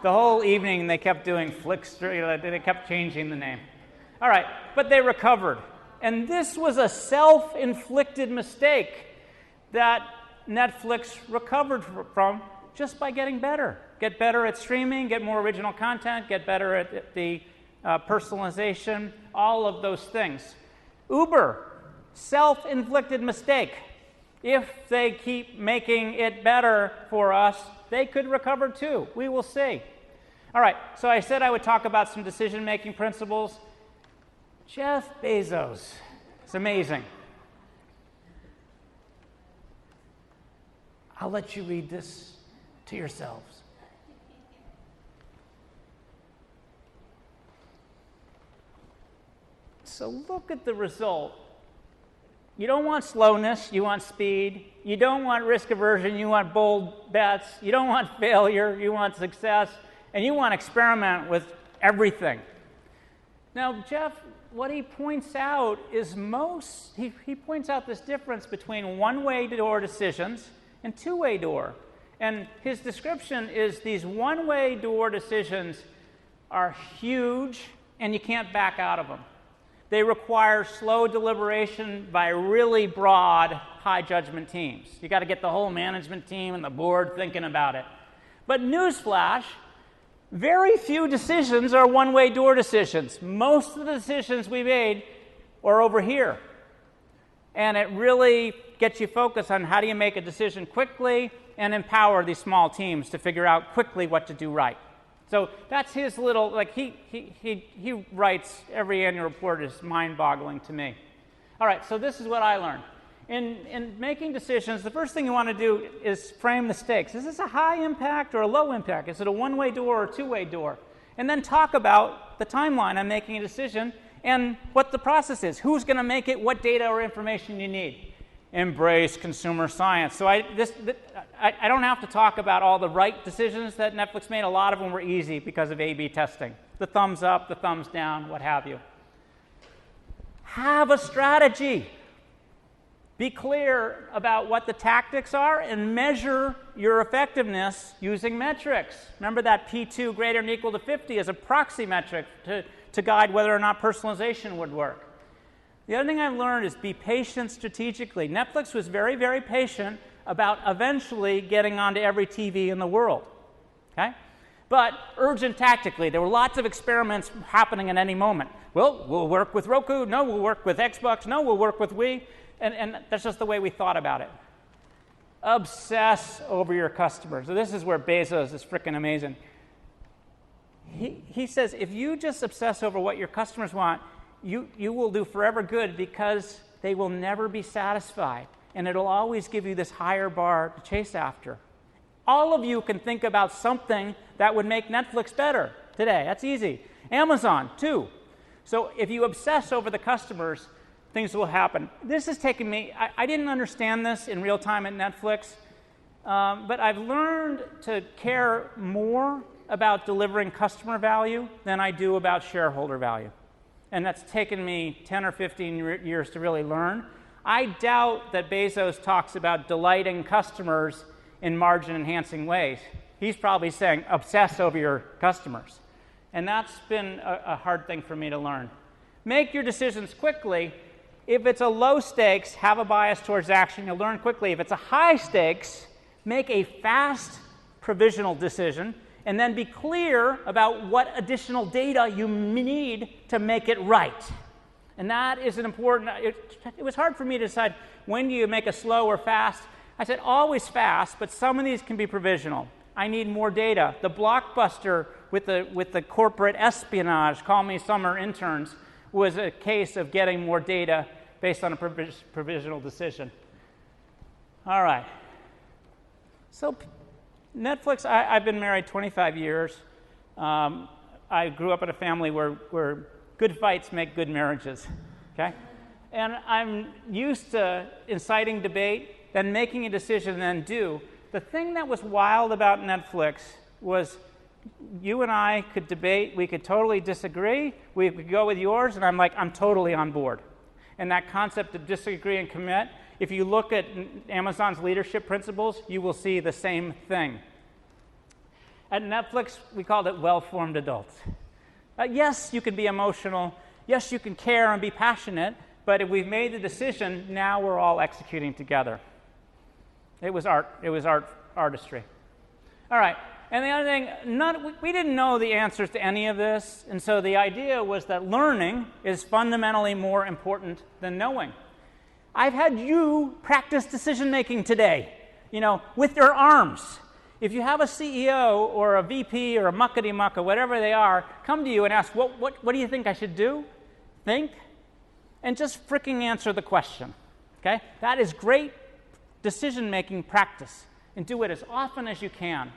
The whole evening they kept doing Flickster, they kept changing the name. All right, but they recovered. And this was a self-inflicted mistake that Netflix recovered from just by getting better. Get better at streaming, get more original content, get better at the personalization, all of those things. Uber, self-inflicted mistake. If they keep making it better for us, they could recover too. We will see. All right, so I said I would talk about some decision-making principles. Jeff Bezos. It's amazing. I'll let you read this to yourselves. So look at the result. You don't want slowness, you want speed. You don't want risk aversion, you want bold bets. You don't want failure, you want success. And you want to experiment with everything. Now, Jeff, what he points out is he points out this difference between one-way door decisions and two-way door. And his description is these one-way door decisions are huge, and you can't back out of them. They require slow deliberation by really broad, high-judgment teams. You got to get the whole management team and the board thinking about it. But newsflash, very few decisions are one-way door decisions. Most of the decisions we made are over here. And it really gets you focused on how do you make a decision quickly and empower these small teams to figure out quickly what to do right. So that's his little, like he writes every annual report is mind-boggling to me. All right, so this is what I learned. In making decisions, the first thing you want to do is frame the stakes. Is this a high impact or a low impact? Is it a one-way door or a two-way door? And then talk about the timeline on making a decision and what the process is. Who's going to make it? What data or information you need? Embrace consumer science. So I don't have to talk about all the right decisions that Netflix made. A lot of them were easy because of A/B testing. The thumbs up, the thumbs down, what have you. Have a strategy. Be clear about what the tactics are and measure your effectiveness using metrics. Remember that P2 greater than or equal to 50 is a proxy metric to guide whether or not personalization would work. The other thing I've learned is be patient strategically. Netflix was very, very patient about eventually getting onto every TV in the world. Okay? But urgent tactically. There were lots of experiments happening at any moment. Well, we'll work with Roku. No, we'll work with Xbox. No, we'll work with Wii. And that's just the way we thought about it. Obsess over your customers. So this is where Bezos is freaking amazing. He says if you just obsess over what your customers want, you will do forever good because they will never be satisfied. And it'll always give you this higher bar to chase after. All of you can think about something that would make Netflix better today. That's easy. Amazon, too. So if you obsess over the customers, things will happen. This has taken me, I didn't understand this in real time at Netflix, but I've learned to care more about delivering customer value than I do about shareholder value. And that's taken me 10 or 15 years to really learn. I doubt that Bezos talks about delighting customers in margin-enhancing ways. He's probably saying, obsess over your customers. And that's been a hard thing for me to learn. Make your decisions quickly. If it's a low stakes, have a bias towards action. You'll learn quickly. If it's a high stakes, make a fast provisional decision, and then be clear about what additional data you need to make it right. And that is an important, it was hard for me to decide when do you make a slow or fast. I said always fast, but some of these can be provisional. I need more data. The blockbuster with the corporate espionage, call me summer interns, was a case of getting more data based on a provisional decision. All right. So Netflix, I've been married 25 years. I grew up in a family where good fights make good marriages, okay? And I'm used to inciting debate, then making a decision, then do. The thing that was wild about Netflix was you and I could debate, we could totally disagree, we could go with yours, and I'm like, I'm totally on board. And that concept of disagree and commit, if you look at Amazon's leadership principles, you will see the same thing. At Netflix, we called it well-formed adults. Yes, you can be emotional. Yes, you can care and be passionate. But if we've made the decision, now we're all executing together. It was art. It was artistry. All right. And the other thing, we didn't know the answers to any of this. And so the idea was that learning is fundamentally more important than knowing. I've had you practice decision-making today, with your arms. If you have a CEO or a VP or a muckety-muck or whatever they are, come to you and ask, what do you think I should do? Think. And just fricking answer the question. Okay? That is great decision-making practice. And do it as often as you can.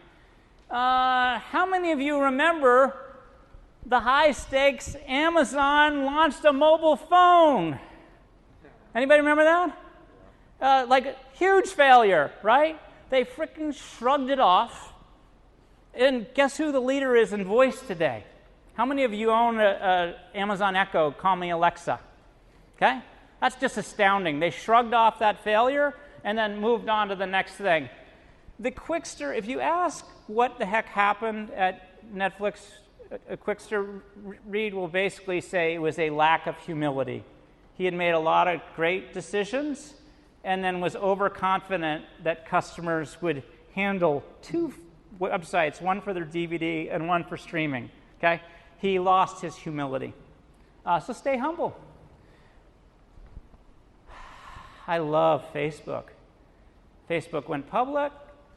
How many of you remember the high-stakes Amazon launched a mobile phone? Anybody remember that? Like a huge failure, right? They freaking shrugged it off. And guess who the leader is in voice today? How many of you own a Amazon Echo, Call Me Alexa? Okay? That's just astounding. They shrugged off that failure and then moved on to the next thing. The Quickster, if you ask what the heck happened at Netflix, a Quickster read will basically say it was a lack of humility. He had made a lot of great decisions and then was overconfident that customers would handle two websites, one for their DVD and one for streaming. Okay? He lost his humility. So stay humble. I love Facebook. Facebook went public,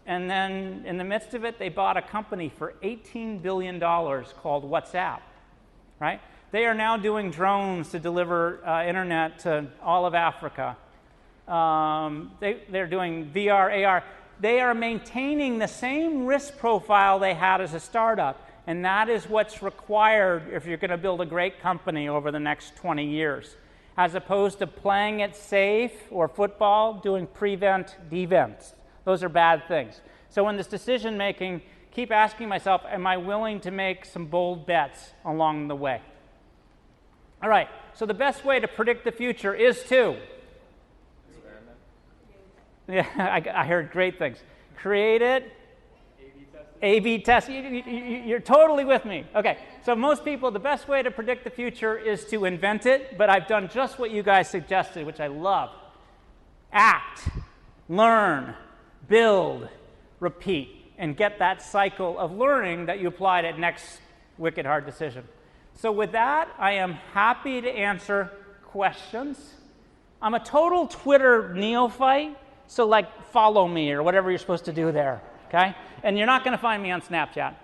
and then in the midst of it, they bought a company for $18 billion called WhatsApp. Right? They are now doing drones to deliver internet to all of Africa. They're doing VR, AR. They are maintaining the same risk profile they had as a startup, and that is what's required if you're going to build a great company over the next 20 years, as opposed to playing it safe or football, doing prevent, devent. Those are bad things. So in this decision-making, keep asking myself, am I willing to make some bold bets along the way? All right, so the best way to predict the future is to... Yeah, I heard great things. Create it. A/B test. You're totally with me. Okay, so most people, the best way to predict the future is to invent it, but I've done just what you guys suggested, which I love. Act, learn, build, repeat, and get that cycle of learning that you applied at next wicked hard decision. So with that, I am happy to answer questions. I'm a total Twitter neophyte. So, follow me or whatever you're supposed to do there, okay? And you're not going to find me on Snapchat.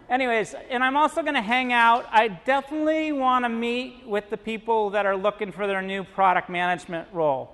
Anyways, and I'm also going to hang out. I definitely want to meet with the people that are looking for their new product management role.